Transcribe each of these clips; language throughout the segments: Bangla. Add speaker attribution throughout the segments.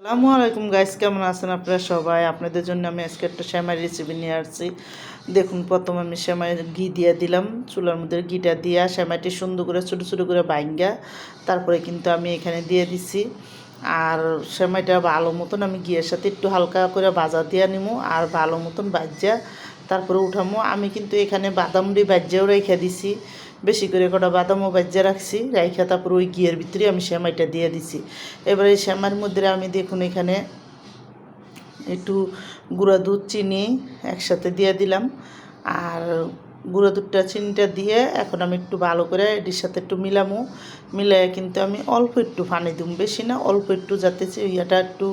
Speaker 1: আসসালামু আলাইকুম গাইস, কেমন আছেন আপনারা সবাই? আপনাদের জন্য আমি আজকে একটা সেমাই রেসিপি নিয়ে আসছি। দেখুন, প্রথম আমি সেমাই ঘি দিয়ে দিলাম, চুলার মধ্যে ঘিটা দিয়া সেমাইটি সুন্দর করে ছোটো ছোটো করে বাইঙ্গা তারপরে কিন্তু আমি এখানে দিয়ে দিছি। আর সেমাইটা ভালো মতন আমি ঘিয়ের সাথে একটু হালকা করে ভাজা দিয়ে নিমু আর ভালো মতন ভাজা তারপরে উঠামো। আমি কিন্তু এখানে বাদামডি ভাজ্যাও রেখে দিছি, বেশি করে কটা বাদামও ভাজ্যা রাখছি, রাইখা তারপর ওই ঘিয়ের ভিতরে আমি সেমাইটা দিয়ে দিছি। এবার এই সেমাইয়ের মধ্যে আমি দেখুন এখানে একটু গুঁড়া দুধ চিনি একসাথে দিয়ে দিলাম। আর গুঁড়ো দুধটা চিনিটা দিয়ে এখন আমি একটু ভালো করে এটির সাথে একটু মিলাই কিন্তু আমি অল্প একটু পানি দিব, বেশি না, অল্প একটু, যাতে ইয়েটা একটু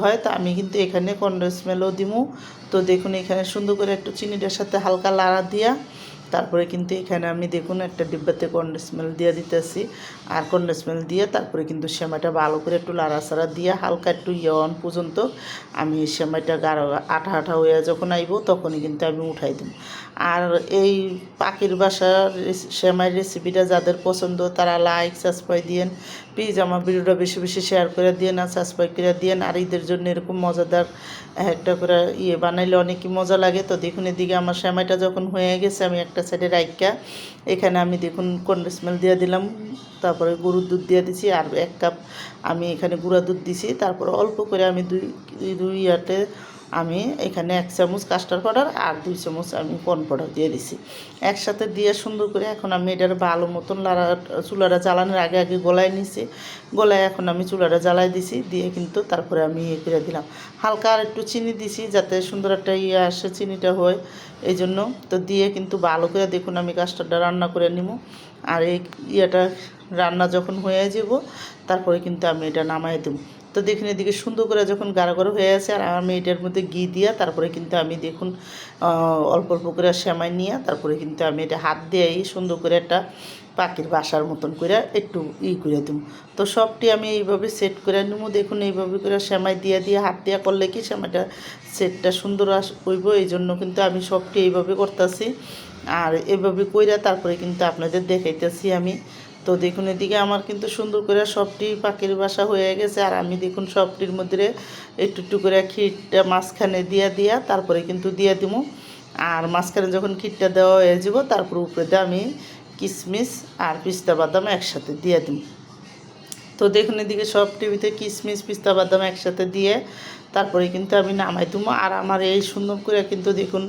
Speaker 1: হয়। তো আমি কিন্তু এখানে কনডেন্স মিল্কও দিব। তো দেখুন এখানে সুন্দর করে একটু চিনিটার সাথে হালকা লাড়া দিয়া তারপরে কিন্তু এখানে আমি দেখুন একটা ডিব্বাতে কনডেন্স মিল্ক দিয়ে দিতেছি। আর কনডেন্স মিল্ক দিয়ে তারপরে কিন্তু সেমাইটা ভালো করে একটু লাড়াচাড়া দিয়ে হালকা একটু অন পর্যন্ত আমি সেমাইটা গাঢ় আঠা আঠা হয়ে যখন আইব তখনই কিন্তু আমি উঠাই দিই। আর এই পাখির বাসার সেমাইয়ের রেসিপিটা যাদের পছন্দ তারা লাইক সাবস্ক্রাইব দিয়েন, প্লিজ আমার ভিডিওটা বেশি বেশি শেয়ার করে দিয়েন আর সাবস্ক্রাইব করে দিয়েন। আর ঈদের জন্য এরকম মজাদার একটা করে বানাইলে অনেকই মজা লাগে। তো দেখুন এদিকে আমার সেমাইটা যখন হয়ে গেছে আমি একটা সাইডে রাইখা এখানে আমি দেখুন কনডেন্স মিল্ক দিয়ে দিলাম, তারপরে গরুর দুধ দিয়ে দিছি আর 1 কাপ আমি এখানে গুঁড়া দুধ দিছি। তারপরে অল্প করে আমি দুই ইয়াতে আমি এখানে 1 চামচ কাস্টার্ড পাউডার আর 2 চামচ আমি কর্ন পাউডার দিয়ে দিছি একসাথে দিয়ে সুন্দর করে। এখন আমি এটার ভালো মতন চুলাটা জ্বালানোর আগে আগে গলায় নিছি, গলায় এখন আমি চুলাটা জ্বালাই দিছি, দিয়ে কিন্তু তারপরে আমি করে দিলাম হালকা আর একটু চিনি দিছি যাতে সুন্দর একটা আসে, চিনিটা হয় এই জন্য। তো দিয়ে কিন্তু ভালো করে দেখুন আমি কাস্টার্ডটা রান্না করে নিব। আর এই রান্না যখন হয়ে যাব তারপরে কিন্তু আমি এটা নামাই দেবো। তো দেখুন এদিকে সুন্দর করে যখন গাঢ় গাঢ় হয়ে আছে আর আমি এটার মধ্যে ঘি দিয়া তারপরে কিন্তু আমি দেখুন অল্প অল্প করে সেমাই নিয়ে তারপরে কিন্তু আমি এটা হাত দিয়েই সুন্দর করে একটা পাখির বাসার মতন করে একটু করে দেবো। তো সবটি আমি এইভাবে সেট করে নেবো। দেখুন এইভাবে করে সেমাই দিয়ে হাত দিয়া করলে কি সেমাইটা সেটটা সুন্দর হইব, এই জন্য কিন্তু আমি সবটি এইভাবে করতেছি। আর এভাবে কইরা তারপরে কিন্তু আপনাদের দেখাইতেছি আমি। তো দেখুন এদিকে আমার কিন্তু সুন্দর করে সবটি পাখির বাসা হয়ে গেছে। আর আমি দেখুন সবটির মধ্যে একটু একটু করে ক্ষীরটা মাঝখানে দিয়া তারপরে কিন্তু দিয়ে দিব। আর মাঝখানে যখন ক্ষীরটা দেওয়া হয়ে যাব তারপর উপরে দিয়ে আমি কিশমিশ আর পিস্তা বাদাম একসাথে দিয়ে দিব। তো দেখুন এদিকে সব টিভিতে কিশমিশ পিস্তা বাদাম একসাথে দিয়ে তারপরে কিন্তু আমি নামাই দেবো। আর আমার এই সুন্দর করে কিন্তু দেখুন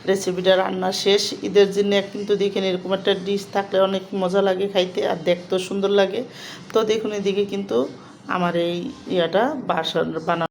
Speaker 1: রেসিপিটা রান্না শেষ। ঈদের জন্য কিন্তু দেখেন এরকম একটা ডিশ থাকলে অনেক মজা লাগে খাইতে আর দেখতেও সুন্দর লাগে। তো দেখুন এদিকে কিন্তু আমার এই বানানো